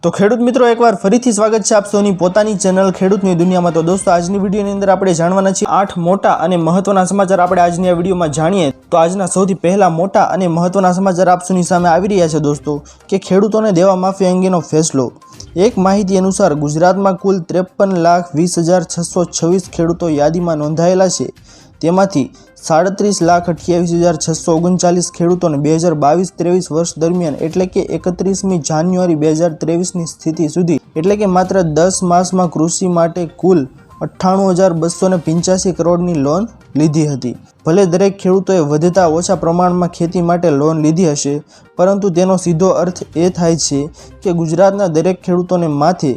તો ખેડૂત મિત્રો એકવાર ફરીથી સ્વાગત છે આપ સૌની પોતાની ચેનલ ખેડૂતની દુનિયામાં। તો દોસ્તો આજની વિડીયોની અંદર આપણે જાણવાના છીએ 8 મોટા અને મહત્વના સમાચાર આપણે આજની આ વિડીયોમાં જાણીએ। તો આજના સૌથી પહેલા મોટા અને મહત્વના સમાચાર આપ સૌની સામે આવી રહ્યા છે દોસ્તો કે ખેડૂતોને દેવા માફી અંગેનો ફેસલો। એક માહિતી અનુસાર ગુજરાતમાં કુલ 53,20,626 ખેડૂતો યાદીમાં નોંધાયેલા છે। તેમાંથી 37,28,639 ખેડૂતોને 2022-23 વર્ષ દરમિયાન એટલે કે 31મી જાન્યુઆરી 2023ની સ્થિતિ સુધી એટલે કે માત્ર 10 માસમાં કૃષિ માટે કુલ 98,285 કરોડની લોન લીધી હતી। ભલે દરેક ખેડૂતોએ વધતા ઓછા પ્રમાણમાં ખેતી માટે લોન લીધી હશે, પરંતુ તેનો સીધો અર્થ એ થાય છે કે ગુજરાતના દરેક ખેડૂતોને માથે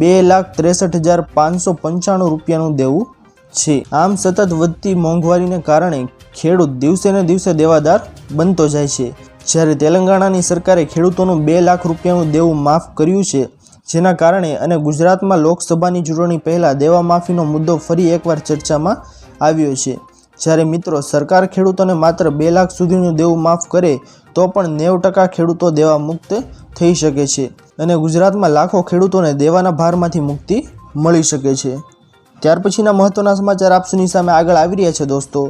2,63,595 રૂપિયાનું દેવું છે। આમ સતત વધતી મોંઘવારીને કારણે ખેડૂત દિવસે ને દિવસે દેવાદાર બનતો જાય છે। જ્યારે તેલંગાણાની સરકારે ખેડૂતોનું 2 લાખ રૂપિયાનું દેવું માફ કર્યું છે, જેના કારણે અને ગુજરાતમાં લોકસભાની ચૂંટણી પહેલાં દેવા માફીનો મુદ્દો ફરી એકવાર ચર્ચામાં આવ્યો છે। જ્યારે મિત્રો સરકાર ખેડૂતોને માત્ર 2 લાખ સુધીનું દેવું માફ કરે તો પણ 90% ખેડૂતો દેવા મુક્ત થઈ શકે છે અને ગુજરાતમાં લાખો ખેડૂતોને દેવાના ભારમાંથી મુક્તિ મળી શકે છે। ત્યાર પછીના મહત્વના સમાચાર આપ સૌની સામે આગળ આવી રહ્યા છે દોસ્તો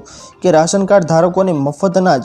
કે રાશન કાર્ડ ધારકોને મફત અનાજ।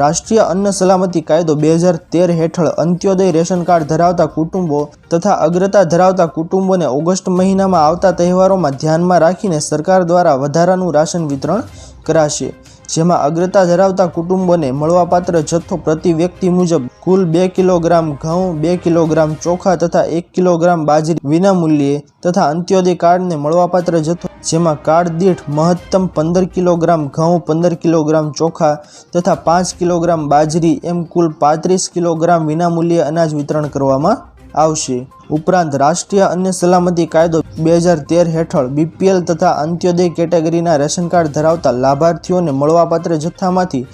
રાષ્ટ્રીય અન્ન સલામતી કાયદો 2013 હેઠળ અંત્યોદય રેશન કાર્ડ ધરાવતા કુટુંબો તથા અગ્રતા ધરાવતા કુટુંબોને ઓગસ્ટ મહિનામાં આવતા તહેવારોમાં ધ્યાનમાં રાખીને સરકાર દ્વારા વધારાનું રાશન વિતરણ કરાશે। જેમાં અગ્રતા ધરાવતા કુટુંબોને મળવાપાત્ર જથ્થો પ્રતિ વ્યક્તિ મુજબ કુલ 2 કિલોગ્રામ ઘઉં, 2 કિલોગ્રામ ચોખા તથા 1 કિલોગ્રામ બાજરી વિનામૂલ્યે તથા અંત્યોદય કાર્ડને મળવાપાત્ર જથ્થો જેમાં કાર્ડ દીઠ મહત્તમ 15 કિલોગ્રામ ઘઉં, 15 કિલોગ્રામ ચોખા તથા 5 કિલોગ્રામ બાજરી એમ કુલ 35 કિલોગ્રામ વિનામૂલ્યે અનાજ વિતરણ કરવામાં આવશે। ઉપરાંત રાષ્ટ્રીય અન્ન સલામતી કાયદો 2013 હેઠળ બીપીએલ તથા અંત્યોદય કેટેગરીના રેશન કાર્ડ ધરાવતા લાભાર્થીઓને મળવાપાત્ર જથ્થામાંથી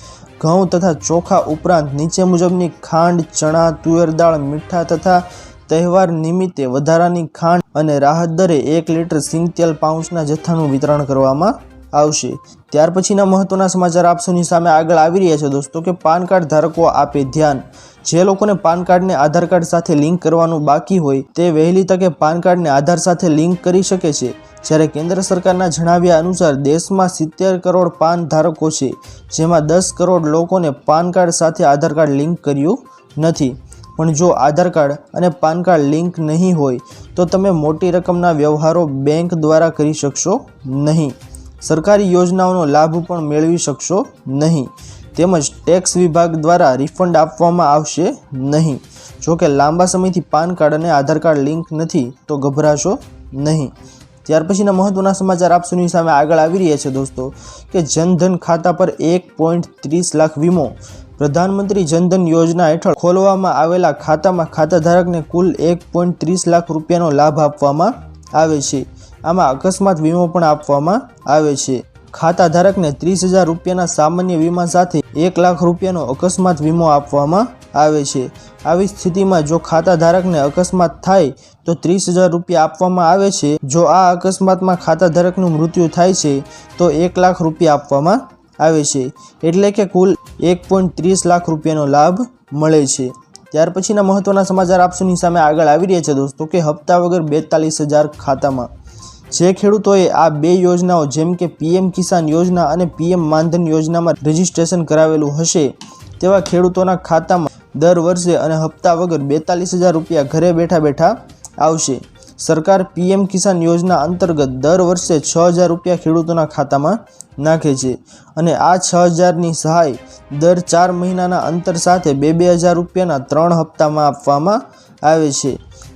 ઘઉં તથા ચોખા ઉપરાંત નીચે મુજબની ખાંડ, ચણા, તુવેર દાળ, મીઠા તથા તહેવાર નિમિત્તે વધારાની ખાંડ અને રાહત દરે 1 લીટર સિંગ તેલ પાઉચના જથ્થાનું વિતરણ કરવામાં આવશે। ત્યાર પછીના મહત્વના સમાચાર આપ સૌની સામે આગળ આવી રહ્યા છે દોસ્તો કે પાન કાર્ડ ધારકો આપે ધ્યાન। જે લોકોને પાન કાર્ડને આધાર કાર્ડ સાથે લિંક કરવાનું બાકી હોય તે વહેલી તકે પાન કાર્ડને આધાર સાથે લિંક કરી શકે છે। જ્યારે કેન્દ્ર સરકારના જણાવ્યા અનુસાર દેશમાં 70 કરોડ પાન ધારકો છે, જેમાં 10 કરોડ લોકોને પાન કાર્ડ સાથે આધાર કાર્ડ લિંક કર્યું નથી। પણ જો આધાર કાર્ડ અને પાન કાર્ડ લિંક નહીં હોય તો તમે મોટી રકમના વ્યવહારો બેંક દ્વારા કરી શકશો નહીં, સરકારી યોજનાઓનો લાભ પણ મેળવી શકશો નહીં, તેમજ ટેક્સ વિભાગ દ્વારા રિફંડ આપવામાં આવશે નહીં। જો કે લાંબા સમયથી પાન કાર્ડ અને આધાર કાર્ડ લિંક નથી તો ગભરાશો નહીં। ત્યાર પછીના મહત્વના સમાચાર આપ સૌની સામે આગળ આવી રહ્યા છે દોસ્તો કે જનધન ખાતા પર 1.30 લાખ વીમો। પ્રધાનમંત્રી જનધન યોજના હેઠળ ખોલવામાં આવેલા ખાતામાં ખાતાધારકને કુલ 1.30 લાખ રૂપિયાનો લાભ આપવામાં આવે છે। આમાં અકસ્માત વીમો પણ આપવામાં આવે છે। ખાતાધારકને 30,000 રૂપિયાના સામાન્ય વીમા સાથે 1 લાખ રૂપિયાનો અકસ્માત વીમો આપવામાં આવે છે। આવી સ્થિતિમાં જો ખાતાધારકને અકસ્માત થાય તો 30,000 રૂપિયા આપવામાં આવે છે। જો આ અકસ્માતમાં ખાતાધારકનું મૃત્યુ થાય છે તો 1 લાખ રૂપિયા આપવામાં આવે છે, એટલે કે કુલ 1.30 લાખ રૂપિયાનો લાભ મળે છે। ત્યાર પછીના મહત્વના સમાચાર આપ સૌની સામે આગળ આવી રહ્યા છે દોસ્તો કે હપ્તા વગર 42,000 ખાતામાં। જે ખેડૂતોએ આ 2 યોજનાઓ જેમ કે પીએમ કિસાન યોજના અને પીએમ માનધન યોજનામાં રજીસ્ટ્રેશન કરાવેલું હશે તેવા ખેડૂતોના ખાતામાં દર વર્ષે અને હપ્તા વગર 42,000 રૂપિયા ઘરે બેઠા બેઠા આવશે। સરકાર પીએમ કિસાન યોજના અંતર્ગત દર વર્ષે 6,000 રૂપિયા ખેડૂતોના ખાતામાં નાખે છે અને આ 6,000ની સહાય દર 4 મહિનાના અંતર સાથે 2,000 રૂપિયાના 3 હપ્તામાં આપવામાં આવે છે।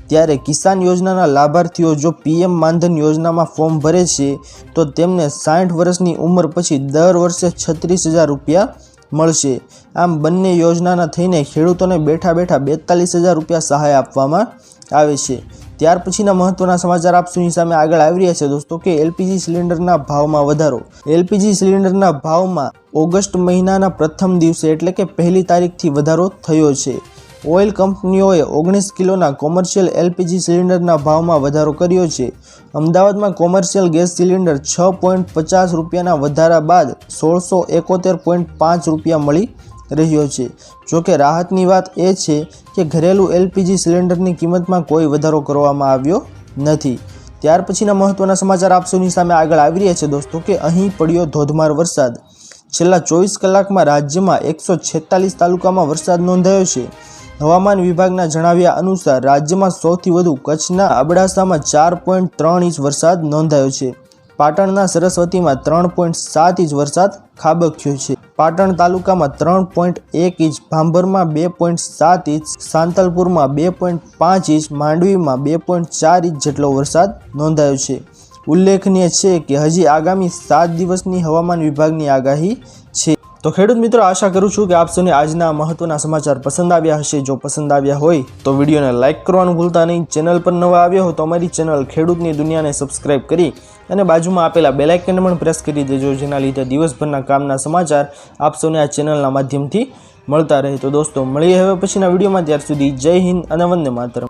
ત્યારે કિસાન યોજનાના લાભાર્થીઓ જો પીએમ માનધન યોજનામાં ફોર્મ ભરે છે તો તેમને 60 વર્ષની ઉંમર પછી દર વર્ષે 36,000 રૂપિયા મળશે। આમ બંને યોજનાના થઈને ખેડૂતોને બેઠા બેઠા 42,000 રૂપિયા સહાય આપવામાં આવે છે। ત્યાર પછીના મહત્વના સમાચાર આપ સૌની સામે આગળ આવી રહ્યા છે દોસ્તો કે એલપીજી સિલિન્ડરના ભાવમાં વધારો। એલપીજી સિલિન્ડરના ભાવમાં ઓગસ્ટ મહિનાના પ્રથમ દિવસે એટલે કે 1 તારીખથી વધારો થયો છે। ઓઇલ કંપનીઓએ 19 કિલોના કોમર્શિયલ એલપીજી સિલિન્ડરના ભાવમાં વધારો કર્યો છે। અમદાવાદમાં કોમર્શિયલ ગેસ સિલિન્ડર 6.50 રૂપિયાના વધારા બાદ 1671.5 રૂપિયા મળી રહ્યો છે। જોકે રાહતની વાત એ છે કે ઘરેલું એલપીજી સિલિન્ડરની કિંમતમાં કોઈ વધારો કરવામાં આવ્યો નથી। ત્યાર પછીના મહત્વના સમાચાર આપ સૌની સામે આગળ આવી રહ્યા છે દોસ્તો કે અહીં પડ્યો ધોધમાર વરસાદ। છેલ્લા 24 કલાકમાં રાજ્યમાં 146 તાલુકામાં વરસાદ નોંધાયો છે। હવામાન વિભાગના જણાવ્યા અનુસાર રાજ્યમાં સૌથી વધુ કચ્છના અબડાસામાં 4.3 ઇંચ વરસાદ નોંધાયો છે। પાટણના સરસ્વતીમાં 3.7 ઇંચ વરસાદ ખાબક્યો છે। પાટણ તાલુકામાં 3.1 ઇંચ, ભાંભરમાં 2.7 ઇંચ, સાંતલપુરમાં 2.5 ઇંચ, માંડવીમાં 2.4 ઇંચ જેટલો વરસાદ નોંધાયો છે। ઉલ્લેખનીય છે કે હજી આગામી 7 દિવસની હવામાન વિભાગની આગાહી છે। તો ખેડૂત મિત્રો, આશા કરું છું કે આપ સૌને આજના મહત્વના સમાચાર પસંદ આવ્યા હશે। જો પસંદ આવ્યા હોય તો વિડીયોને લાઇક કરવાનું ભૂલતા નહીં। ચેનલ પર નવા આવ્યા હો તો અમારી ચેનલ ખેડૂતની દુનિયાને સબસ્ક્રાઇબ કરી અને બાજુમાં આપેલા બેલ આઇકનને પણ પ્રેસ કરી દેજો, જેના લીધે દિવસભરના કામના સમાચાર આપ સૌને આ ચેનલના માધ્યમથી મળતા રહે। તો દોસ્તો, મળીએ હવે પછીના વિડીયોમાં। ત્યાર સુધી જય હિન્દ અને વંદે માતરમ।